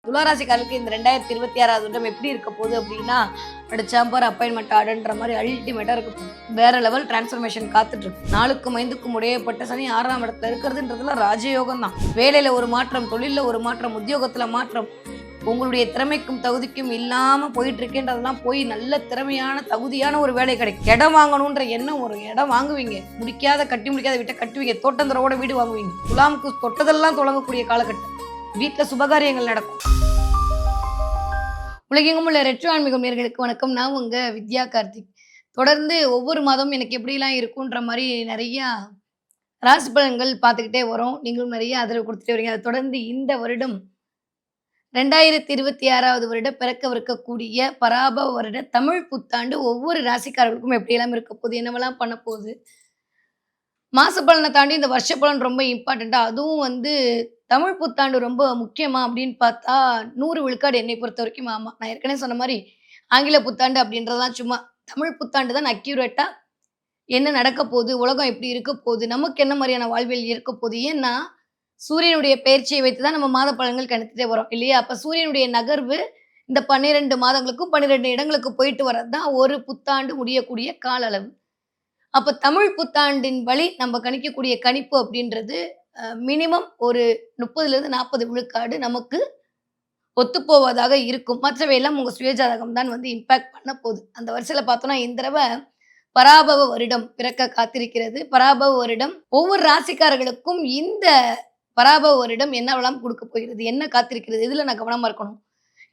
துளாராசிக்காரர்களுக்கு இந்த 2026வது வருடம் எப்படி இருக்க போகுது அப்படின்னா, சாம்பார் அப்பாயின்மெண்ட் ஆர்டர்ன்ற மாதிரி அல்டிமேட்டா இருக்க போகுது. வேற லெவல் டிரான்ஸ்ஃபர்மேஷன் காத்துட்டு இருக்கு. 4க்கும் 5க்கும் உடையப்பட்ட சனி 6ஆம் இடத்துல இருக்கிறதுன்றதுல ராஜயோகம் தான். வேலையில ஒரு மாற்றம், தொழில ஒரு மாற்றம், உத்தியோகத்துல மாற்றம், உங்களுடைய திறமைக்கும் தகுதிக்கும் இல்லாம போயிட்டு இருக்கேன்றதெல்லாம் போய் நல்ல திறமையான தகுதியான ஒரு வேலை கிடைக்கும். இடம் வாங்கணுன்ற எண்ணம், ஒரு இடம் வாங்குவீங்க, கட்டி முடிக்காத வீட்டை கட்டுவீங்க, தோட்டந்தரோட வீடு வாங்குவீங்க. துலாமுக்கு தொட்டதெல்லாம் தொடங்கக்கூடிய காலகட்டம். வீட்டில் சுபகாரியங்கள் நடக்கும். உலகெங்கும் உள்ள ரெட்ரோ ஆன்மீகம் நேயர்களுக்கு வணக்கம். நான் உங்க வித்யா கார்த்திக். தொடர்ந்து ஒவ்வொரு மாதமும் எனக்கு எப்படிலாம் இருக்குன்ற மாதிரி நிறைய ராசி பலன்கள் பார்த்துக்கிட்டே வரோம். நீங்களும் நிறைய ஆதரவு கொடுத்துட்டே வரீங்க. அதை தொடர்ந்து இந்த வருடம் 2026வது வருடம் பிறக்கவிருக்கக்கூடிய பராபவ வருட தமிழ் புத்தாண்டு ஒவ்வொரு ராசிக்காரர்களுக்கும் எப்படியெல்லாம் இருக்க போகுது, என்னவெல்லாம் பண்ண போகுது, மாச பலனை தாண்டி இந்த வருஷ பலன் ரொம்ப இம்பார்ட்டண்டா, அதுவும் தமிழ் புத்தாண்டு ரொம்ப முக்கியமா அப்படின்னு பார்த்தா 100 விழுக்காடு என்னை பொறுத்த வரைக்கும் ஆமா. நான் ஏற்கனவே சொன்ன மாதிரி ஆங்கில புத்தாண்டு அப்படின்றதெல்லாம் சும்மா. தமிழ் புத்தாண்டு தான் அக்யூரேட்டா என்ன நடக்க போகுது, உலகம் எப்படி இருக்க போகுது, நமக்கு என்ன மாதிரியான வாழ்வியல் இருக்க போகுது. ஏன்னா சூரியனுடைய பயிற்சியை வைத்து தான் நம்ம மாத பலன்கள் கணித்துட்டே வரோம் இல்லையா? அப்ப சூரியனுடைய நகர்வு இந்த 12 மாதங்களுக்கும் 12 இடங்களுக்கு போயிட்டு வர்றது தான் ஒரு புத்தாண்டு முடியக்கூடிய கால அளவு. அப்ப தமிழ் புத்தாண்டின் வழி நம்ம கணிக்கக்கூடிய கணிப்பு அப்படின்றது மினிமம் ஒரு 30லிருந்து 40 விழுக்காடு நமக்கு ஒத்துப்போவதாக இருக்கும். மற்றவையெல்லாம் உங்க சுயஜாதகம் தான் இம்பாக்ட் பண்ண போகுது. அந்த வரிசையில பார்த்தோம்னா இந்த தடவை பராபவ வருடம் பிறக்க காத்திருக்கிறது. பராபவ வருடம் ஒவ்வொரு ராசிக்காரர்களுக்கும் இந்த பராபவ வருடம் என்னவெல்லாம் கொடுக்க போகிறது, என்ன காத்திருக்கிறது, இதுல நான் கவனமா இருக்கணும்.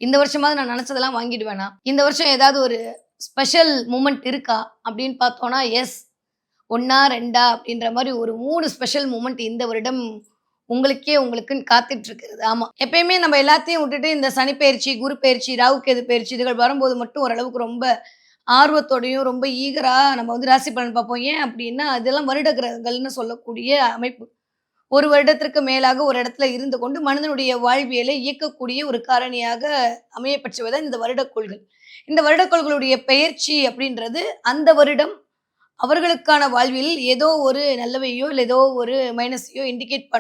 இந்த வருஷமாவது நான் நினைச்சதெல்லாம் வாங்கிடுவேனா, இந்த வருஷம் ஏதாவது ஒரு ஸ்பெஷல் மூமெண்ட் இருக்கா அப்படின்னு பார்த்தோம்னா எஸ், 1 2 அப்படின்ற மாதிரி ஒரு 3 ஸ்பெஷல் மூமெண்ட் இந்த வருடம் உங்களுக்குன்னு காத்துட்டு இருக்கிறது. ஆமா, எப்பயுமே நம்ம எல்லாத்தையும் விட்டுட்டு இந்த சனி பயிற்சி, குரு பயிற்சி, ராகு கேது பயிற்சி இதுகள் வரும்போது மட்டும் ஓரளவுக்கு ரொம்ப ஆர்வத்தோடையும் ரொம்ப ஈகரா நம்ம ராசி பலன் பார்ப்போம். ஏன் அப்படின்னா அதெல்லாம் வருட கிரகங்கள்னு சொல்லக்கூடிய அமைப்பு. ஒரு வருடத்திற்கு மேலாக ஒரு இடத்துல இருந்து கொண்டு மனிதனுடைய வாழ்வியலை இயக்கக்கூடிய ஒரு காரணியாக அமையப்பெற்றவைதான் இந்த வருடக்கோள்கள். இந்த வருடக்கோள்களுடைய பெயர்ச்சி அப்படின்றது அந்த வருடம் அவர்களுக்கான வாழ்வில் ஏதோ ஒரு நல்லவையோ இல்லை ஏதோ ஒரு மைனஸையோ இண்டிகேட்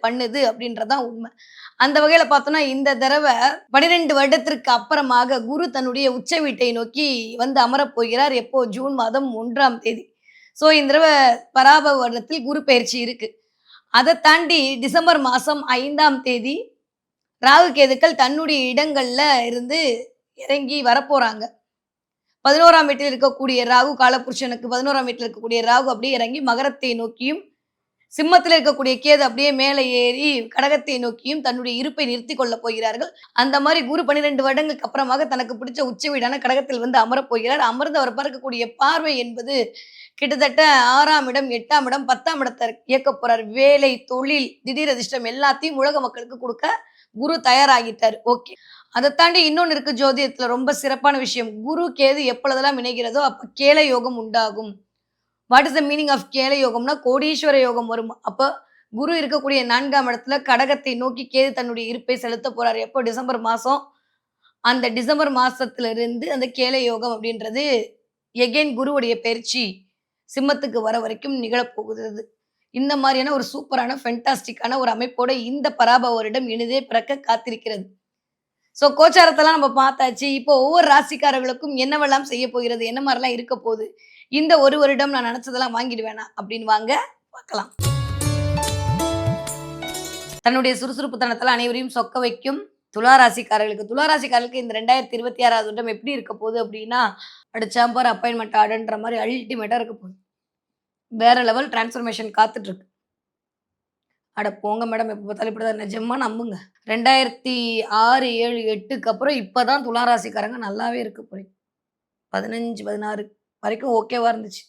பண்ணுது அப்படின்றதான் உண்மை. அந்த வகையில பார்த்தோம்னா இந்த தடவை 12 வருடத்திற்கு அப்புறமாக குரு தன்னுடைய உச்ச வீட்டை நோக்கி அமரப் போகிறார். எப்போ? ஜூன் மாதம் 1ஆம் தேதி. ஸோ இந்த தடவை பராபவ வருடத்தில் குரு பயிற்சி இருக்கு. அதை தாண்டி டிசம்பர் மாதம் 5ஆம் தேதி ராகு கேதுக்கள் தன்னுடைய இடங்கள்ல இருந்து இறங்கி வரப்போறாங்க. 11ஆம் வீட்டில் இருக்கக்கூடிய ராகு காலபுருஷனுக்கு 11ஆம் வீட்டில் இருக்கக்கூடிய ராகு அப்படியே இறங்கி மகரத்தை நோக்கியும், சிம்மத்தில் இருக்கக்கூடிய கேது அப்படியே மேலே ஏறி கடகத்தை நோக்கியும் தன்னுடைய இருப்பை நிறுத்தி கொள்ள போகிறார்கள். அந்த மாதிரி குரு 12 வருடங்களுக்கு அப்புறமாக தனக்கு பிடிச்ச உச்ச வீடான கடகத்தில் அமரப் போகிறார். அமர்ந்து அவர் பார்க்கக்கூடிய பார்வை என்பது கிட்டத்தட்ட 6ஆம் இடம், 8ஆம் இடம், 10ஆம் இடத்தை இயக்க போறார். வேலை, தொழில், திடீர் அதிர்ஷ்டம் எல்லாத்தையும் உலக மக்களுக்கு கொடுக்க குரு தயாராகிட்டார். ஓகே, அதை தாண்டி இன்னொன்று இருக்கு ஜோதிடத்துல ரொம்ப சிறப்பான விஷயம். குரு கேது எப்பொழுதெல்லாம் இணைகிறதோ அப்ப கேல யோகம் உண்டாகும். What is the meaning of கேல யோகம்னா கோடீஸ்வர யோகம் வரும். அப்போ குரு இருக்கக்கூடிய 4ஆம் இடத்துல கடகத்தை நோக்கி கேது தன்னுடைய இருப்பை செலுத்த போறாரு. எப்போ? டிசம்பர் மாசம். அந்த டிசம்பர் மாசத்துல இருந்து அந்த கேல யோகம் அப்படின்றது எகெயின் குருவுடைய பயிற்சி சிம்மத்துக்கு வர வரைக்கும் நிகழப்போகுது. இந்த மாதிரியான ஒரு சூப்பரான ஃபென்டாஸ்டிக்கான ஒரு அமைப்போட இந்த பராபவ வருடம் இனிதே பிறக்க காத்திருக்கிறது. ஸோ கோச்சாரத்தெல்லாம் நம்ம பார்த்தாச்சு. இப்போ ஒவ்வொரு ராசிக்காரர்களுக்கும் என்னவெல்லாம் செய்ய போகிறது, என்ன மாதிரிலாம் இருக்க போகுது, இந்த ஒரு வருடம் நான் நினைச்சதெல்லாம் வாங்கிடுவேனா அப்படின்னு வாங்க பார்க்கலாம். தன்னுடைய சுறுசுறுப்பு தனத்தால் அனைவரையும் சொக்க வைக்கும் துளாராசிக்காரர்களுக்கு இந்த 2026வது வருடம் எப்படி இருக்க போகுது அப்படின்னா சாம்பார் அப்பாயின்மெண்ட் ஆர்டர்ன்ற மாதிரி அல்டிமேட்டா இருக்க போகுது. வேற லெவல் டிரான்ஸ்ஃபர்மேஷன் காத்துட்டு இருக்கு. அட போங்க மேடம், எப்போ பார்த்தாலும் இப்படிதான், நிஜமா நம்புங்க. 2006, 7, 8க்கு அப்புறம் இப்பதான் துளாராசிக்காரங்க நல்லாவே இருக்க போறீங்க. 15, 16 வரைக்கும் ஓகேவா இருந்துச்சு.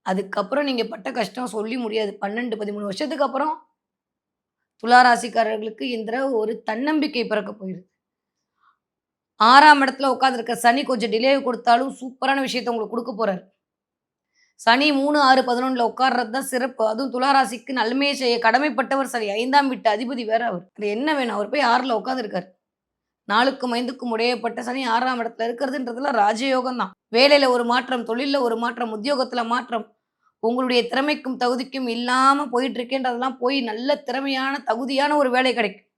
அதுக்கப்புறம் நீங்க பட்ட கஷ்டம் சொல்லி முடியாது. 12, 13 வருஷத்துக்கு அப்புறம் துளாராசிக்காரர்களுக்கு இந்த ஒரு தன்னம்பிக்கை பிறக்க போயிருது. 6ஆம் இடத்துல உட்கார்ந்துருக்க சனி கொஞ்சம் டிலே கொடுத்தாலும் சூப்பரான விஷயத்த உங்களுக்கு கொடுக்க போறாரு. சனி 3, 6, 11ல உட்கார்றது தான் சிறப்பு. அதுவும் துளாராசிக்கு நன்மையை செய்ய கடமைப்பட்டவர் சரி. 5ஆம் வீட்டு அதிபதி வேற அவர். அது என்ன வேணும், அவர் போய் 6ல உட்காந்துருக்காரு. 4க்கும் 5க்கும் உடையப்பட்ட சனி 6ஆம் இடத்துல இருக்கிறதுன்றதுல ராஜயோகம் தான். வேலையில ஒரு மாற்றம், தொழில ஒரு மாற்றம், உத்தியோகத்துல மாற்றம், உங்களுடைய திறமைக்கும் தகுதிக்கும் இல்லாம போயிட்டு இருக்கேன்றதெல்லாம் போய் நல்ல திறமையான தகுதியான ஒரு வேலை கிடைக்கும்.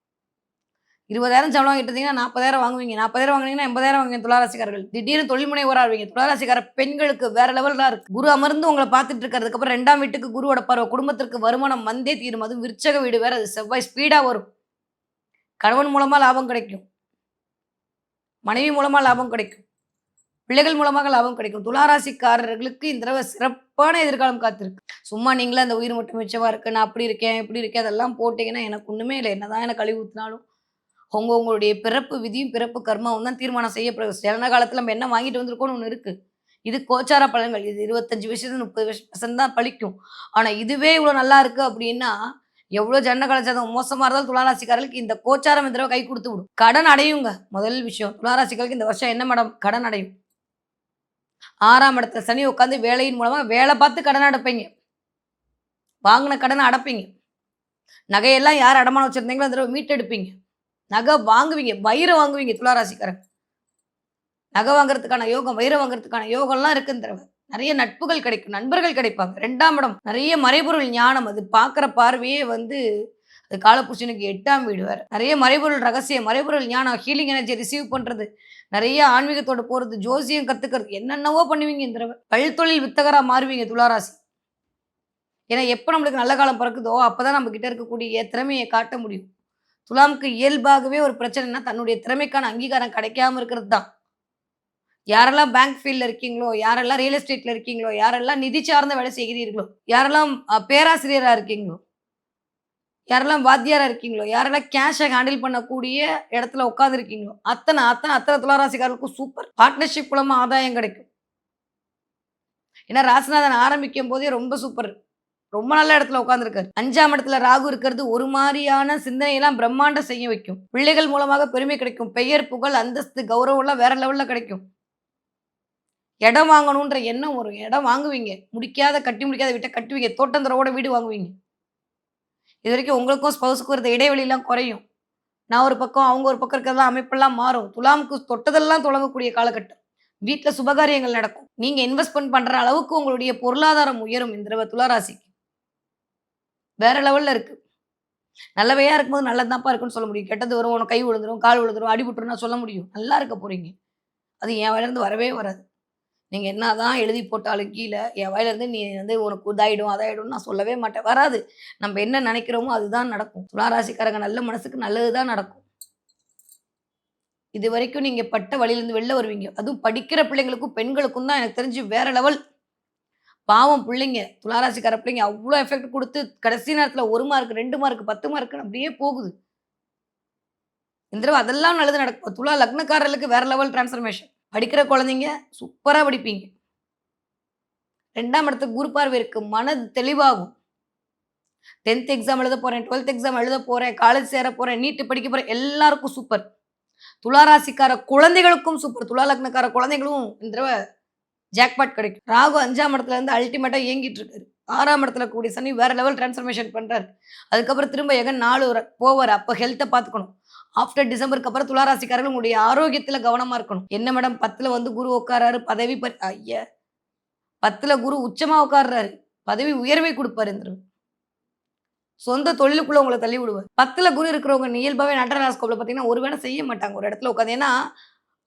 20,000 சம்பளம் வாங்கிட்டு இருந்தீங்கன்னா 40,000 வாங்குவீங்க. 40,000 வாங்குனீங்கன்னா 80,000 வாங்குவீங்க துளாராசிக்காரர்கள். திடீர்னு தொழில் முனைவோரா ஆவீங்க. துளாராசிக்கார பெண்களுக்கு வேற லெவல்ல இருக்கு. குரு அமர்ந்து உங்கள பார்த்துட்டு இருக்கிறதுக்கு அப்புறம் 2ஆம் வீட்டுக்கு குருவோட பார்வை. குடும்பத்திற்கு வருமானம் வந்தே தீரும். அதுவும் விருச்சக வீடு வேற. அது செவ்வாய் ஸ்பீடா வரும். கணவன் மூலமா லாபம் கிடைக்கும். மனைவி மூலமா லாபம் கிடைக்கும். பிள்ளைகள் மூலமாக லாபம் கிடைக்கும். துளாராசிக்காரர்களுக்கு இந்த தடவ சிறப்பான எதிர்காலம் காத்திருக்கு. சும்மா நீங்களே அந்த உயிர் மட்டும் மிச்சமா இருக்கு. நான் அப்படி இருக்கேன், இப்படி இருக்கேன் அதெல்லாம் போட்டீங்கன்னா, எனக்கு ஒண்ணுமே இல்ல. என்னதான் என்ன கழுவி ஊத்துனாலும், உங்களுடைய பிறப்பு விதியும், பிறப்பு கர்மாவும் தான் தீர்மானம் செய்யப்படுது. ஜனன காலத்துல நம்ம என்ன வாங்கிட்டு வந்திருக்கோம்னு ஒண்ணு இருக்கு. இது கோச்சார பலன்கள். இது 25% 30% தான் பலிக்கும். ஆனா இதுவே இவ்வளோ நல்லா இருக்கு அப்படின்னா, எவ்வளோ ஜனன கால ஜாதகம் மோசமா இருந்தாலும் துளாராசிக்காரர்களுக்கு இந்த கோச்சாரம் இந்த தடவ கை குடுத்து விடும். கடன் அடையுங்க. முதல் விஷயம். துளாராசிக்காரர்களுக்கு இந்த வருஷம் என்ன மேடம்? கடன் அடையும். 6ஆம் இடத்துல சனி உட்காந்து வேலையின் மூலமா வேலை பார்த்து கடன் அடைப்பீங்க. வாங்குன கடன அடைப்பீங்க. நகையெல்லாம் யார் அடமானம் வச்சிருந்தீங்களோ அந்த தடவ மீட்டெடுப்பீங்க. நகை வாங்குவீங்க. வைரம் வாங்குவீங்க துளாராசிக்காரங்க. நகை வாங்குறதுக்கான யோகம், வைரம் வாங்குறதுக்கான யோகம்லாம் இருக்கு இந்த தடவ. நெறைய நட்புகள் கிடைக்கும். நண்பர்கள் கிடைப்பாங்க. 2ஆம் இடம் நெறைய மறைபொருள் ஞானம். அது பார்க்குற பார்வையே வந்து அது காலபுருஷனுக்கு 8ஆம் வீடு வேற. நெறைய மறைபொருள் ரகசியம், மறைபொருள் ஞானம், ஹீலிங் எனர்ஜி ரிசீவ் பண்றது, நெறைய ஆன்மீகத்தோட போறது, ஜோசியம் கத்துக்கிறது, என்னென்னவோ பண்ணுவீங்க இந்த தடவ. பல்தொழில் வித்தகரா மாறுவீங்க துளாராசி. ஏன்னா, எப்ப நம்மளுக்கு நல்ல காலம் பிறக்குதோ, அப்பதான் நம்ம கிட்ட இருக்கக்கூடிய திறமைய காட்ட முடியும். துலாமுக்கு இயல்பாகவே ஒரு பிரச்சனைன்னா, தன்னுடைய திறமைக்கான அங்கீகாரம் கிடைக்காம இருக்கிறது தான். யாரெல்லாம் பேங்க் ஃபீல்ட்ல இருக்கீங்களோ, யாரெல்லாம் ரியல் எஸ்டேட்ல இருக்கீங்களோ, யாரெல்லாம் நிதி சார்ந்த வேலை செய்கிறீர்களோ, யாரெல்லாம் பேராசிரியரா இருக்கீங்களோ, யாரெல்லாம் வாத்தியாரா இருக்கீங்களோ, யாரெல்லாம் கேஷ ஹேண்டில் பண்ணக்கூடிய இடத்துல உட்கார்ந்திருக்கீங்களோ, அத்தன துளாராசிக்காரர்களுக்கும் சூப்பர். பார்ட்னர்ஷிப் மூலமா ஆதாயம் கிடைக்கும். ஏன்னா, ராசிநாதன் ஆரம்பிக்கும் போதே ரொம்ப சூப்பர். ரொம்ப நல்ல இடத்துல உட்கார்ந்திருக்காரு. 5ஆம் இடத்துல ராகு இருக்கிறது ஒரு மாரியான சிந்தனையெல்லாம் பிரம்மாண்டம் செய்ய வைக்கும். பிள்ளைகள் மூலமாக பெருமை கிடைக்கும். பெயர், புகழ், அந்தஸ்து, கௌரவம்லாம் வேற லெவல்ல கிடைக்கும். இடம் வாங்கணுன்ற எண்ணம் வரும். இடம் வாங்குவீங்க. கட்டி முடிக்காத வீட்ட கட்டுவீங்க. தோட்டந்தொரவோட வீடு வாங்குவீங்க. இதுவரைக்கும் உங்களுக்கும் ஸ்பௌஸுக்கும் இருந்த இடைவெளிலாம் குறையும். நான் ஒரு பக்கம், அவங்க ஒரு பக்கம் இருக்கிறதெல்லாம் அமைப்பெல்லாம் மாறும். துலாமுக்கு தொட்டதெல்லாம் தொடங்கக்கூடிய காலகட்டம். வீட்ல சுபகாரியங்கள் நடக்கும். நீங்க இன்வெஸ்ட்மென்ட் பண்ற அளவுக்கு உங்களுடைய பொருளாதாரம் உயரும் இந்த தடவ துலா ராசிக்கு. வேற லெவல்ல இருக்கு. நல்லவையா இருக்கும்போது நல்லது தான்ப்பா இருக்குன்னு சொல்ல முடியும். கெட்டது வரும், உனக்கு கை விழுந்துரும், கால் விழுந்துரும், அடிபட்டுரும்னா சொல்ல முடியும். நல்லா இருக்க போறீங்க. அது என் வாயிலருந்து வரவே வராது. நீங்க என்னதான் எழுதி போட்டாலும் கீழ, என் வாயிலருந்து நீ வந்து உனக்கு இதாயிடும், அதாயிடும்னு நான் சொல்லவே மாட்டேன். வராது. நம்ம என்ன நெனைக்கிறோமோ அதுதான் நடக்கும். துலா ராசிக்காரங்க நல்ல மனசுக்கு நல்லது தான் நடக்கும். இதுவரைக்கும் நீங்க பட்ட வழியிலருந்து வெளில வருவீங்க. அதுவும் படிக்கிற பிள்ளைங்களுக்கும், பெண்களுக்கும் தான் எனக்கு தெரிஞ்சு வேற லெவல். பாவம் பிள்ளைங்க, துளாராசிக்கார பிள்ளைங்க அவ்ளோ எஃபெக்ட் குடுத்து கடைசி நேரத்துல 1 மார்க், 2 மார்க், 10 மார்க்ன்னு அப்படியே போகுது. இந்த தடவ அதெல்லாம் நல்லது நடக்கும். துலா லக்னக்காரர்களுக்கு வேற லெவல் டிரான்ஸ்ஃபர்மேஷன். படிக்கிற குழந்தைங்க சூப்பரா படிப்பீங்க. 2ஆம் இடத்துக்கு குரு பார்வை இருக்கு. மனது தெளிவாகும். 10த் எக்ஸாம் எழுத போறேன், 12த் எக்ஸாம் எழுத போறேன், காலேஜ் சேர போறேன், நீட் படிக்க போறேன் எல்லாருக்கும் சூப்பர். துலா ராசிக்கார குழந்தைகளுக்கும் சூப்பர். துலா லக்னக்கார குழந்தைகளும் இந்த தடவ ஜாக்பாட் கிடைக்கும். ராகு 5ஆம் இடத்துல இருந்து அல்டிமேட்டா இயங்கிட்டு இருக்காரு. 6ஆம் இடத்துல கூடிய சனி வேற லெவல் டிரான்ஸ்ஃபர்மேஷன் பண்றாரு. அதுக்கப்புறம் திரும்ப எகன் 4 போவாரு. அப்ப ஹெல்த்த பார்த்துக்கணும். ஆஃப்டர் டிசம்பருக்கு அப்புறம் துலா ராசிக்காரர்கள் உங்களுடைய ஆரோக்கியத்துல கவனமா இருக்கணும். என்ன மேடம் 10ல வந்து குரு உட்கார்றாரு. பதவி ஐய! 10ல குரு உச்சமா உட்கார்றாரு. பதவி உயர்வை குடுப்பாரு இந்த தடவ. சொந்த தொழிலுக்குள்ள உங்கள தள்ளி விடுவார். 10ல குரு இருக்கிறவங்க இயல்பாவே நட்சத்திரஸ்கோப்ல பார்த்தீங்கன்னா, ஒரு வேலை செய்ய மாட்டாங்க ஒரு இடத்துல உட்காந்து. ஏன்னா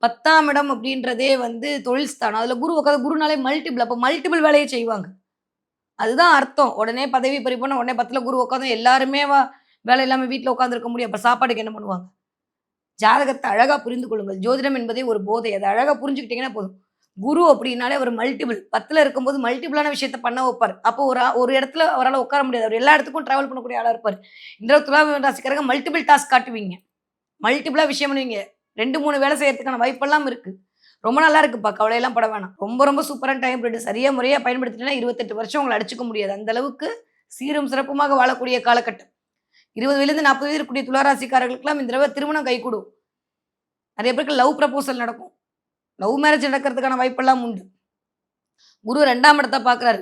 10ஆம் இடம் அப்படின்றதே வந்து தொழில் ஸ்தானம். அதுல குரு உட்காந்து குருனாலே மல்டிபிள். அப்ப மல்டிபிள் வேலைய செய்வாங்க. அதுதான் அர்த்தம். உடனே பதவி பறிபோன உடனே 10ல குரு உட்காந்து எல்லாருமே வேலை இல்லாம வீட்ல உட்கார்ந்திருக்க முடியும். அப்ப சாப்பாட்டுக்கு என்ன பண்ணுவாங்க? ஜாதகத்த அழகா புரிந்து கொள்ளுங்கள். ஜோதிடம் என்பதே ஒரு போதை. அத அழகா புரிஞ்சுக்கிட்டீங்கன்னா போதும். குரு அப்படின்னாலே அவர் மல்டிபிள். 10ல இருக்கும்போது மல்டிபிளான விஷயத்த பண்ண வைப்பாரு. அப்போ ஒரு இடத்துல அவரால உட்கார முடியாது. அவர் எல்லா இடத்துக்கும் டிராவல் பண்ணக்கூடிய ஆளா இருப்பாரு. இந்த துலா ராசிக்காரங்க மல்டிபிள் டாஸ்க் காட்டுவீங்க. மல்டிபிளா விஷயம் பண்ணுவீங்க. 2, 3 வேலை செய்யறதுக்கான வாய்ப்பெல்லாம் இருக்கு. ரொம்ப நல்லா இருக்குப்பா. கவலையெல்லாம் பட வேணாம். ரொம்ப ரொம்ப சூப்பரான டைம் பீரியட். சரியா முறையா பயன்படுத்திட்டீங்கன்னா 28 வருஷம் உங்கள அடிச்சுக்க முடியாது. அந்த அளவுக்கு சீரும் சிறப்புமாக வாழக்கூடிய காலகட்டம். 20 வயதிலிருந்து 40 வயது இருக்கக்கூடிய துலா ராசிக்காரர்களுக்கெல்லாம் இந்த தடவ திருமணம் கைகூடும். நெறைய பேருக்கு லவ் ப்ரப்போசல் நடக்கும். லவ் மேரேஜ் நடக்கிறதுக்கான வாய்ப்பெல்லாம் உண்டு. குரு 2ஆம் இடத்த பார்க்குறாரு.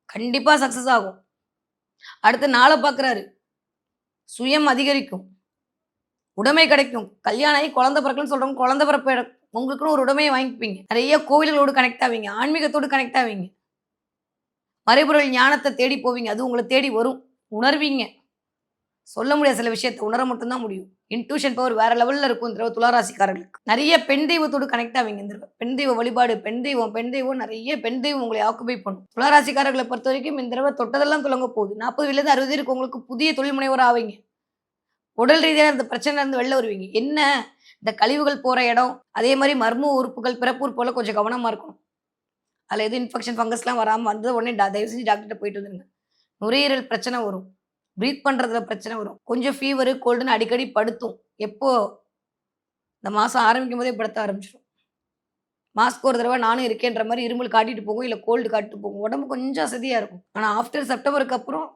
கண்டிப்பா சக்சஸ் ஆகும். அடுத்து 4 பார்க்குறாரு. சுயம் அதிகரிக்கும். உடைமை கிடைக்கும். கல்யாணம் ஆகி குழந்தை பிறக்கலன்னு சொல்றவங்க குழந்தை பிறப்பு உங்களுக்குன்னு ஒரு உடைமைய வாங்கிப்பீங்க. நெறைய கோவில்களோடு கனெக்ட் ஆவீங்க. ஆன்மீகத்தோடு கனெக்ட் ஆவீங்க. மறைபொருள் ஞானத்த தேடி போவீங்க. அது உங்கள தேடி வரும். உணர்வீங்க. சொல்ல முடியாத சில விஷயத்த உணர மட்டும் தான் முடியும். இன்ட்யூஷன் பவர் வேற லெவல்ல இருக்கும் இந்த தடவ துலா ராசிக்காரர்களுக்கு. நெறைய பெண் தெய்வத்தோட கனெக்ட் ஆவீங்க இந்த தடவ. பெண் தெய்வ வழிபாடு, பெண் தெய்வம் நெறைய பெண் தெய்வம் உங்களை ஆக்குபை பண்ணும். துலா ராசிக்காரர்கள பொறுத்தவரைக்கும் இந்த தடவ தொட்டதெல்லாம் துலங்க போகுது. 40 வயதிலிருந்து 60 இருக்கவங்களுக்கு புதிய தொழில் முனைவோரா ஆவீங்க. உடல் ரீதியா இருந்த பிரச்சனையிலருந்து வெளில வருவீங்க. என்ன இந்த கழிவுகள் போற இடம், அதே மாரி மர்ம உறுப்புகள், பிறப்பு உறுப்புகள்ல கொஞ்சம் கவனமா இருக்கணும். அதுல எதுவும் இன்ஃபெக்ஷன், ஃபங்கஸ்லாம் வராம வந்தது உடனே தயவு செஞ்சு டாக்டர்ட்ட போயிட்டு வந்துருங்க. நுரையீரல் பிரச்சனை வரும். பிரீத் பண்றதுல பிரச்சனை வரும். கொஞ்சம் ஃபீவரு, கோல்டுன்னு அடிக்கடி படுத்தும். எப்போ? இந்த மாசம் ஆரம்பிக்கும்போதே படுத்த ஆரம்பிச்சுரும். மாசத்துக்கு ஒரு தடவ நானும் இருக்கேன்ற மாரி இருமல் காட்டிட்டு போகும். இல்ல கோல்டு காட்டிட்டு போகும். உடம்பு கொஞ்சம் அசதியா இருக்கும். ஆனா ஆஃப்டர் செப்டம்பருக்கு அப்புறம்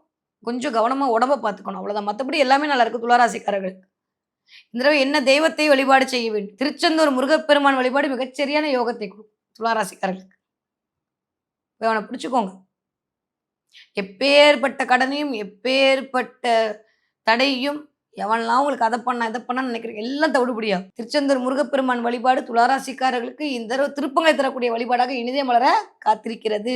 கொஞ்சம் கவனமா உடம்ப பார்த்துக்கணும். அவ்வளோதான். மத்தபடி எல்லாமே நல்லா இருக்கு துலா ராசிக்காரர்களுக்கு. இந்த தடவ என்ன தெய்வத்தை வழிபாடு செய்ய வேண்டும்? திருச்செந்தூர் முருகப்பெருமான் வழிபாடு மிகச்சரியான யோகத்தை குடுக்கும் துலா ராசிக்காரர்களுக்கு. போய் அவன பிடிச்சுக்கோங்க. எப்பேர்ப்பட்ட கடனையும், எப்பேர்ப்பட்ட தடையும் எவன்லாம் உங்களுக்கு அத பண்ணான், இத பண்ணான்னு நினைக்கிறீங்க எல்லாம் தவிடுபடியாகும். திருச்செந்தூர் முருகப்பெருமான் வழிபாடு துலா ராசிக்காரர்களுக்கு இந்த தடவ திருப்பங்களை தரக்கூடிய வழிபாடாக இனிதே மலர காத்திருக்கிறது.